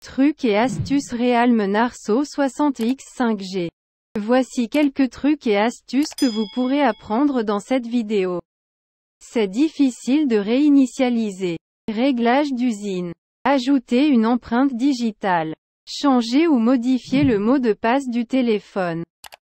Trucs et astuces Realme Narso 60X 5G. Voici quelques trucs et astuces que vous pourrez apprendre dans cette vidéo. C'est difficile de réinitialiser. Réglage d'usine. Ajouter une empreinte digitale. Changer ou modifier le mot de passe du téléphone.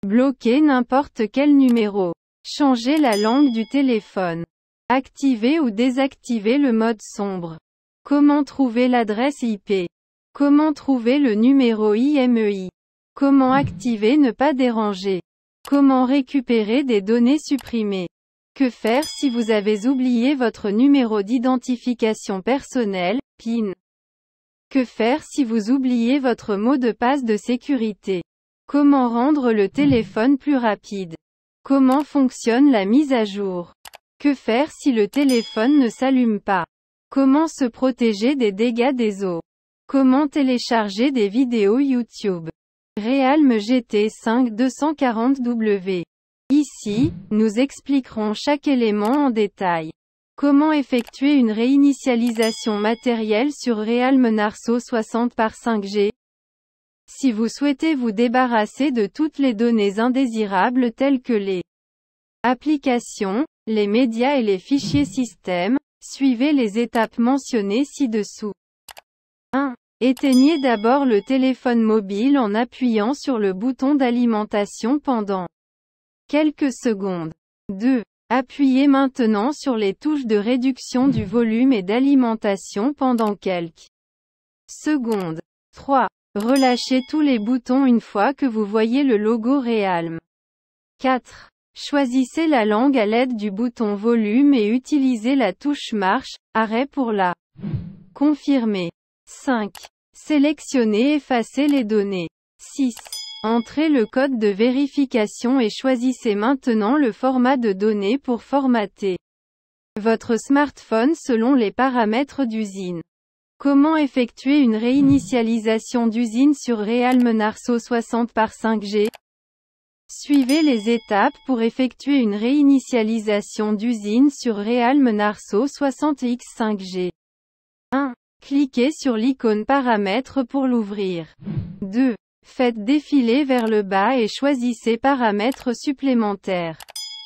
Bloquer n'importe quel numéro. Changer la langue du téléphone. Activer ou désactiver le mode sombre. Comment trouver l'adresse IP? Comment trouver le numéro IMEI? Comment activer ne pas déranger? Comment récupérer des données supprimées? Que faire si vous avez oublié votre numéro d'identification personnelle, PIN? Que faire si vous oubliez votre mot de passe de sécurité? Comment rendre le téléphone plus rapide? Comment fonctionne la mise à jour? Que faire si le téléphone ne s'allume pas? Comment se protéger des dégâts des eaux? Comment télécharger des vidéos YouTube? Realme GT5 240W. Ici, nous expliquerons chaque élément en détail. Comment effectuer une réinitialisation matérielle sur Realme Narso 60 par 5G? Si vous souhaitez vous débarrasser de toutes les données indésirables telles que les applications, les médias et les fichiers système, suivez les étapes mentionnées ci-dessous. 1. Éteignez d'abord le téléphone mobile en appuyant sur le bouton d'alimentation pendant quelques secondes. 2. Appuyez maintenant sur les touches de réduction du volume et d'alimentation pendant quelques secondes. 3. Relâchez tous les boutons une fois que vous voyez le logo Realme. 4. Choisissez la langue à l'aide du bouton volume et utilisez la touche marche, arrêt pour la confirmer. 5. Sélectionnez et effacez les données. 6. Entrez le code de vérification et choisissez maintenant le format de données pour formater votre smartphone selon les paramètres d'usine. Comment effectuer une réinitialisation d'usine sur Realme Narso 60 par 5G? Suivez les étapes pour effectuer une réinitialisation d'usine sur Realme Narso 60X 5G. 1. Cliquez sur l'icône paramètres pour l'ouvrir. 2. Faites défiler vers le bas et choisissez paramètres supplémentaires.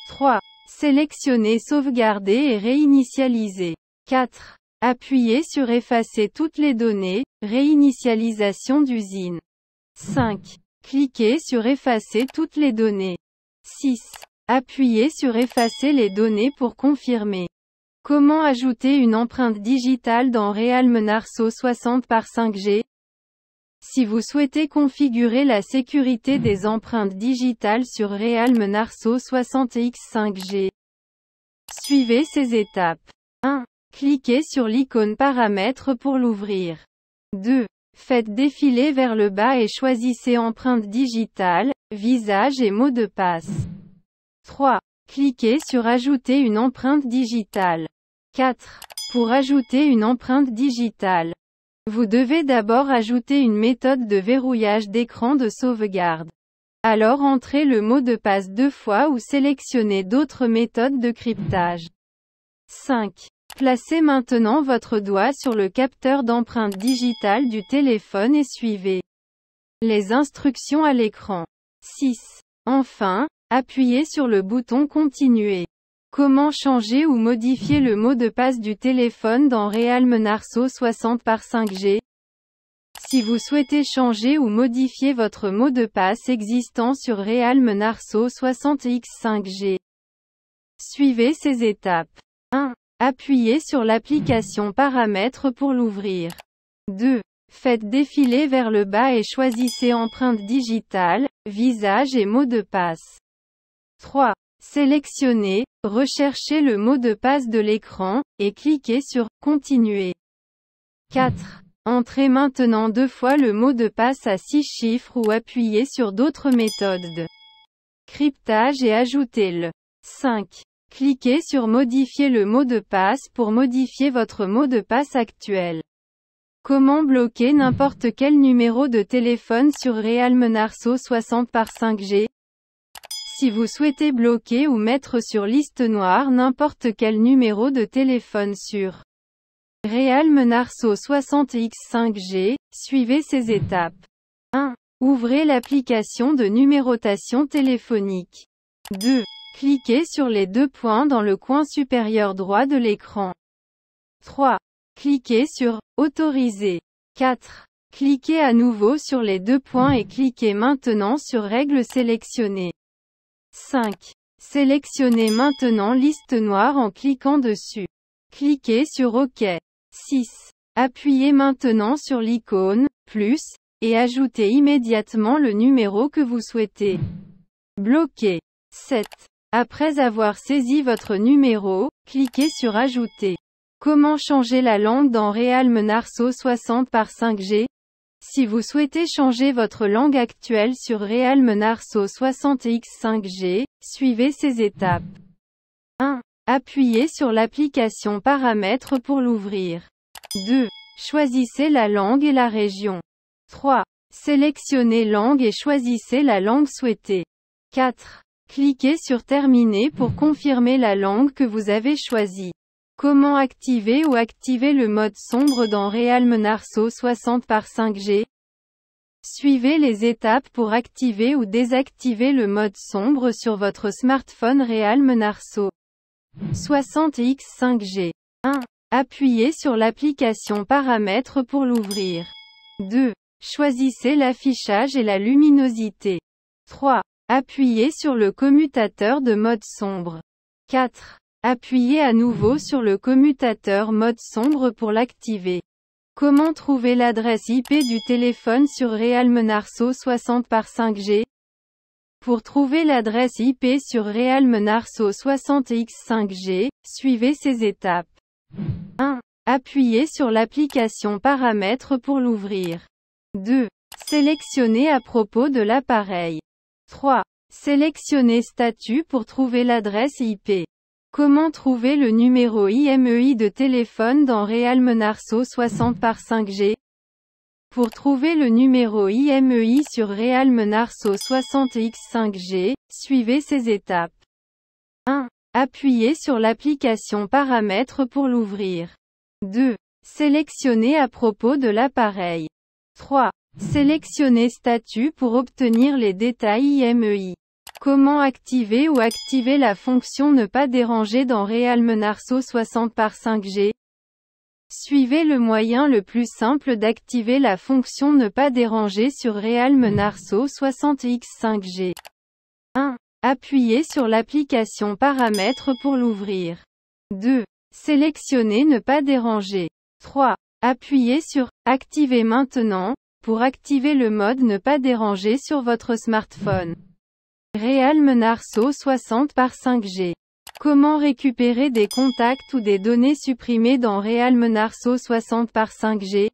3. Sélectionnez sauvegarder et réinitialiser. 4. Appuyez sur effacer toutes les données, réinitialisation d'usine. 5. Cliquez sur effacer toutes les données. 6. Appuyez sur effacer les données pour confirmer. Comment ajouter une empreinte digitale dans Realme Narso 60 par 5G? Si vous souhaitez configurer la sécurité des empreintes digitales sur Realme Narso 60X 5G, suivez ces étapes. 1. Cliquez sur l'icône paramètres pour l'ouvrir. 2. Faites défiler vers le bas et choisissez empreinte digitale, visage et mot de passe. 3. Cliquez sur ajouter une empreinte digitale. 4. Pour ajouter une empreinte digitale, vous devez d'abord ajouter une méthode de verrouillage d'écran de sauvegarde. Alors entrez le mot de passe 2 fois ou sélectionnez d'autres méthodes de cryptage. 5. Placez maintenant votre doigt sur le capteur d'empreinte digitale du téléphone et suivez les instructions à l'écran. 6. Enfin, appuyez sur le bouton Continuer. Comment changer ou modifier le mot de passe du téléphone dans Realme Narso 60 par 5G? Si vous souhaitez changer ou modifier votre mot de passe existant sur Realme Narso 60X 5G, suivez ces étapes. 1. Appuyez sur l'application Paramètres pour l'ouvrir. 2. Faites défiler vers le bas et choisissez empreinte digitale, visage et mot de passe. 3. Sélectionnez, recherchez le mot de passe de l'écran, et cliquez sur « Continuer ». 4. Entrez maintenant 2 fois le mot de passe à 6 chiffres ou appuyez sur d'autres méthodes de cryptage et ajoutez-le. 5. Cliquez sur Modifier le mot de passe pour modifier votre mot de passe actuel. Comment bloquer n'importe quel numéro de téléphone sur Realme Narso 60 par 5G? Si vous souhaitez bloquer ou mettre sur liste noire n'importe quel numéro de téléphone sur Realme Narso 60X 5G, suivez ces étapes. 1. Ouvrez l'application de numérotation téléphonique. 2. Cliquez sur les deux points dans le coin supérieur droit de l'écran. 3. Cliquez sur « Autoriser ». 4. Cliquez à nouveau sur les deux points et cliquez maintenant sur « Règles sélectionnées ». 5. Sélectionnez maintenant liste noire en cliquant dessus. Cliquez sur OK. 6. Appuyez maintenant sur l'icône « Plus » et ajoutez immédiatement le numéro que vous souhaitez bloquer. 7. Après avoir saisi votre numéro, cliquez sur Ajouter. Comment changer la langue dans Realme Narso 60 par 5G? Si vous souhaitez changer votre langue actuelle sur Realme Narso 60X 5G, suivez ces étapes. 1. Appuyez sur l'application Paramètres pour l'ouvrir. 2. Choisissez la langue et la région. 3. Sélectionnez langue et choisissez la langue souhaitée. 4. Cliquez sur Terminer pour confirmer la langue que vous avez choisie. Comment activer ou activer le mode sombre dans Realme Narso 60 par 5G? Suivez les étapes pour activer ou désactiver le mode sombre sur votre smartphone Realme Narso 60X 5G. 1. Appuyez sur l'application Paramètres pour l'ouvrir. 2. Choisissez l'affichage et la luminosité. 3. Appuyez sur le commutateur de mode sombre. 4. Appuyez à nouveau sur le commutateur mode sombre pour l'activer. Comment trouver l'adresse IP du téléphone sur Realme Narso 60 par 5G? Pour trouver l'adresse IP sur Realme Narso 60X 5G, suivez ces étapes. 1. Appuyez sur l'application Paramètres pour l'ouvrir. 2. Sélectionnez à propos de l'appareil. 3. Sélectionnez Statut pour trouver l'adresse IP. Comment trouver le numéro IMEI de téléphone dans Realme Narso 60 par 5G? Pour trouver le numéro IMEI sur Realme Narso 60X 5G, suivez ces étapes. 1. Appuyez sur l'application Paramètres pour l'ouvrir. 2. Sélectionnez à propos de l'appareil. 3. Sélectionnez Statut pour obtenir les détails IMEI. Comment activer ou activer la fonction Ne pas déranger dans Realme Narso 60 par 5G? Suivez le moyen le plus simple d'activer la fonction Ne pas déranger sur Realme Narso 60X 5G. 1. Appuyez sur l'application Paramètres pour l'ouvrir. 2. Sélectionnez Ne pas déranger. 3. Appuyez sur Activer maintenant pour activer le mode Ne pas déranger sur votre smartphone. Realme Narso 60 par 5G. Comment récupérer des contacts ou des données supprimées dans Realme Narso 60 par 5G?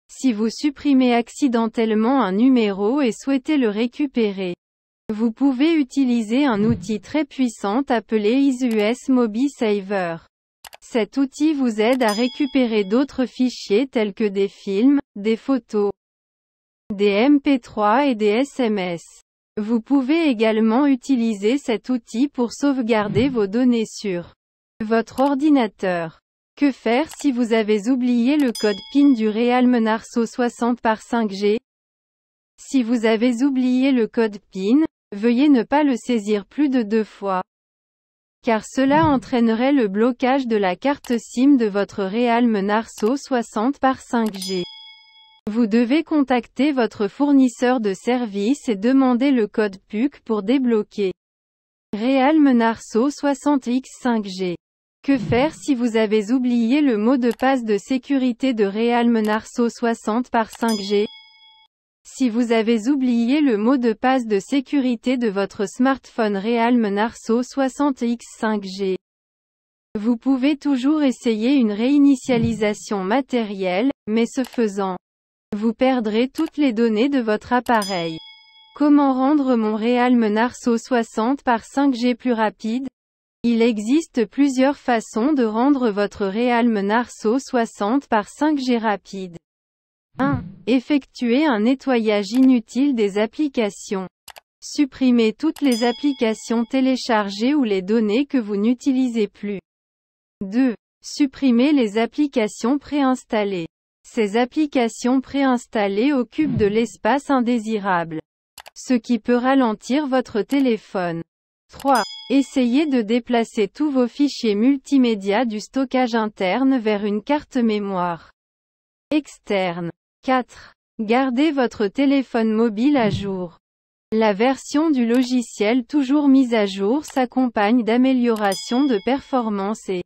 Si vous supprimez accidentellement un numéro et souhaitez le récupérer, vous pouvez utiliser un outil très puissant appelé EaseUS MobiSaver. Cet outil vous aide à récupérer d'autres fichiers tels que des films, des photos, des MP3 et des SMS. Vous pouvez également utiliser cet outil pour sauvegarder vos données sur votre ordinateur. Que faire si vous avez oublié le code PIN du Realme Narso 60 par 5G? Si vous avez oublié le code PIN, veuillez ne pas le saisir plus de 2 fois. Car cela entraînerait le blocage de la carte SIM de votre Realme Narso 60 par 5G. Vous devez contacter votre fournisseur de service et demander le code PUC pour débloquer Realme Narso 60X 5G. Que faire si vous avez oublié le mot de passe de sécurité de Realme Narso 60 par 5G? Si vous avez oublié le mot de passe de sécurité de votre smartphone Realme Narso 60X 5G, vous pouvez toujours essayer une réinitialisation matérielle, mais ce faisant, vous perdrez toutes les données de votre appareil. Comment rendre mon Realme Narso 60 par 5G plus rapide? Il existe plusieurs façons de rendre votre Realme Narso 60 par 5G rapide. 1. Effectuez un nettoyage inutile des applications. Supprimez toutes les applications téléchargées ou les données que vous n'utilisez plus. 2. Supprimez les applications préinstallées. Ces applications préinstallées occupent de l'espace indésirable, ce qui peut ralentir votre téléphone. 3. Essayez de déplacer tous vos fichiers multimédia du stockage interne vers une carte mémoire externe. 4. Gardez votre téléphone mobile à jour. La version du logiciel toujours mise à jour s'accompagne d'améliorations de performance et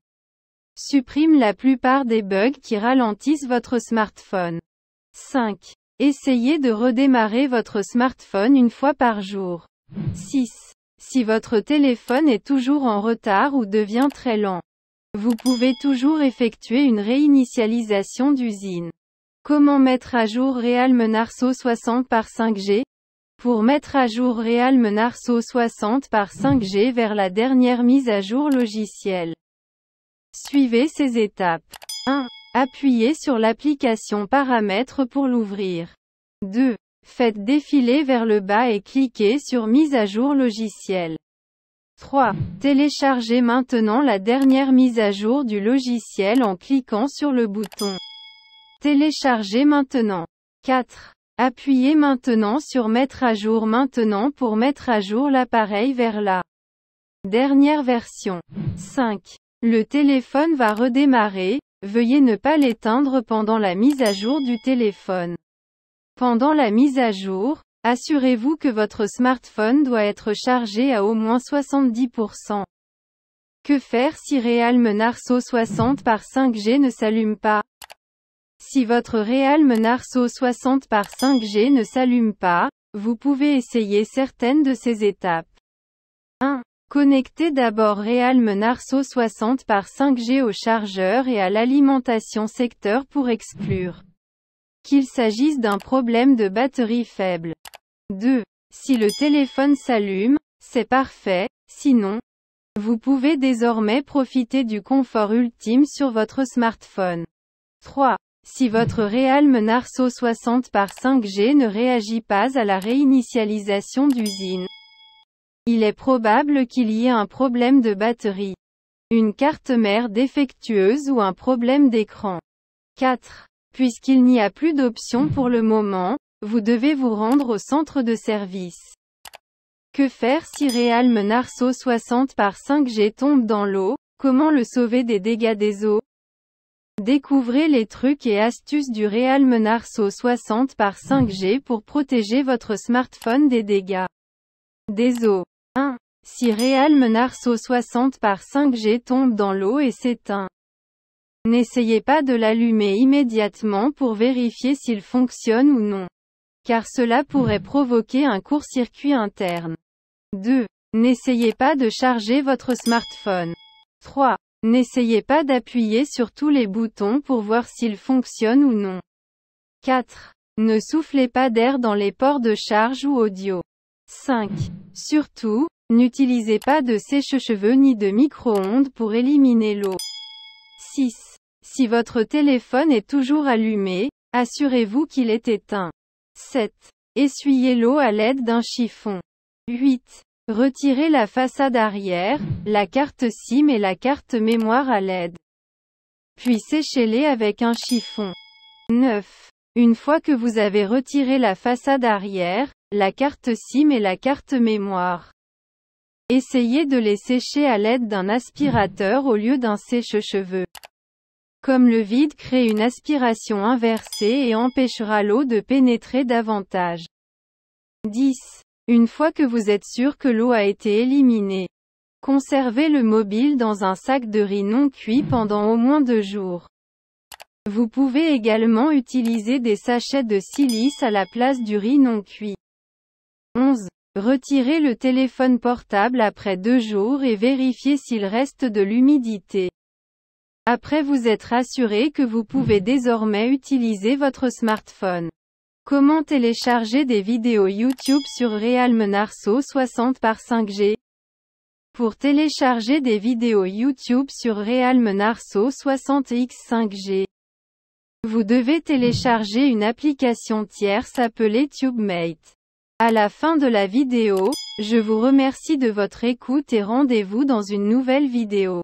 supprime la plupart des bugs qui ralentissent votre smartphone. 5. Essayez de redémarrer votre smartphone une fois par jour. 6. Si votre téléphone est toujours en retard ou devient très lent, vous pouvez toujours effectuer une réinitialisation d'usine. Comment mettre à jour Realme Narzo 60 par 5G? Pour mettre à jour Realme Narzo 60 par 5G vers la dernière mise à jour logicielle, suivez ces étapes. 1. Appuyez sur l'application Paramètres pour l'ouvrir. 2. Faites défiler vers le bas et cliquez sur Mise à jour logiciel. 3. Téléchargez maintenant la dernière mise à jour du logiciel en cliquant sur le bouton Télécharger maintenant. 4. Appuyez maintenant sur Mettre à jour maintenant pour mettre à jour l'appareil vers la dernière version. 5. Le téléphone va redémarrer, veuillez ne pas l'éteindre pendant la mise à jour du téléphone. Pendant la mise à jour, assurez-vous que votre smartphone doit être chargé à au moins 70%. Que faire si Realme Narzo 60 par 5G ne s'allume pas? Si votre Realme Narzo 60 par 5G ne s'allume pas, vous pouvez essayer certaines de ces étapes. 1. Connectez d'abord Realme Narzo 60 par 5G au chargeur et à l'alimentation secteur pour exclure qu'il s'agisse d'un problème de batterie faible. 2. Si le téléphone s'allume, c'est parfait, sinon, vous pouvez désormais profiter du confort ultime sur votre smartphone. 3. Si votre Realme Narzo 60 par 5G ne réagit pas à la réinitialisation d'usine, il est probable qu'il y ait un problème de batterie, une carte mère défectueuse ou un problème d'écran. 4. Puisqu'il n'y a plus d'option pour le moment, vous devez vous rendre au centre de service. Que faire si Realme Narzo 60 par 5G tombe dans l'eau? Comment le sauver des dégâts des eaux? Découvrez les trucs et astuces du Realme Narzo 60 par 5G pour protéger votre smartphone des dégâts des eaux. 1. Si Realme Narzo 60 par 5G tombe dans l'eau et s'éteint, n'essayez pas de l'allumer immédiatement pour vérifier s'il fonctionne ou non, car cela pourrait provoquer un court-circuit interne. 2. N'essayez pas de charger votre smartphone. 3. N'essayez pas d'appuyer sur tous les boutons pour voir s'il fonctionne ou non. 4. Ne soufflez pas d'air dans les ports de charge ou audio. 5. Surtout, n'utilisez pas de sèche-cheveux ni de micro-ondes pour éliminer l'eau. 6. Si votre téléphone est toujours allumé, assurez-vous qu'il est éteint. 7. Essuyez l'eau à l'aide d'un chiffon. 8. Retirez la façade arrière, la carte SIM et la carte mémoire à l'aide. Puis séchez-les avec un chiffon. 9. Une fois que vous avez retiré la façade arrière, la carte SIM et la carte mémoire, essayez de les sécher à l'aide d'un aspirateur au lieu d'un sèche-cheveux. Comme le vide crée une aspiration inversée et empêchera l'eau de pénétrer davantage. 10. Une fois que vous êtes sûr que l'eau a été éliminée, conservez le mobile dans un sac de riz non cuit pendant au moins 2 jours. Vous pouvez également utiliser des sachets de silice à la place du riz non cuit. 11. Retirez le téléphone portable après 2 jours et vérifiez s'il reste de l'humidité. Après vous être assuré que vous pouvez désormais utiliser votre smartphone. Comment télécharger des vidéos YouTube sur Realme Narzo 60 par 5G? Pour télécharger des vidéos YouTube sur Realme Narzo 60X 5G, vous devez télécharger une application tierce appelée TubeMate. À la fin de la vidéo, je vous remercie de votre écoute et rendez-vous dans une nouvelle vidéo.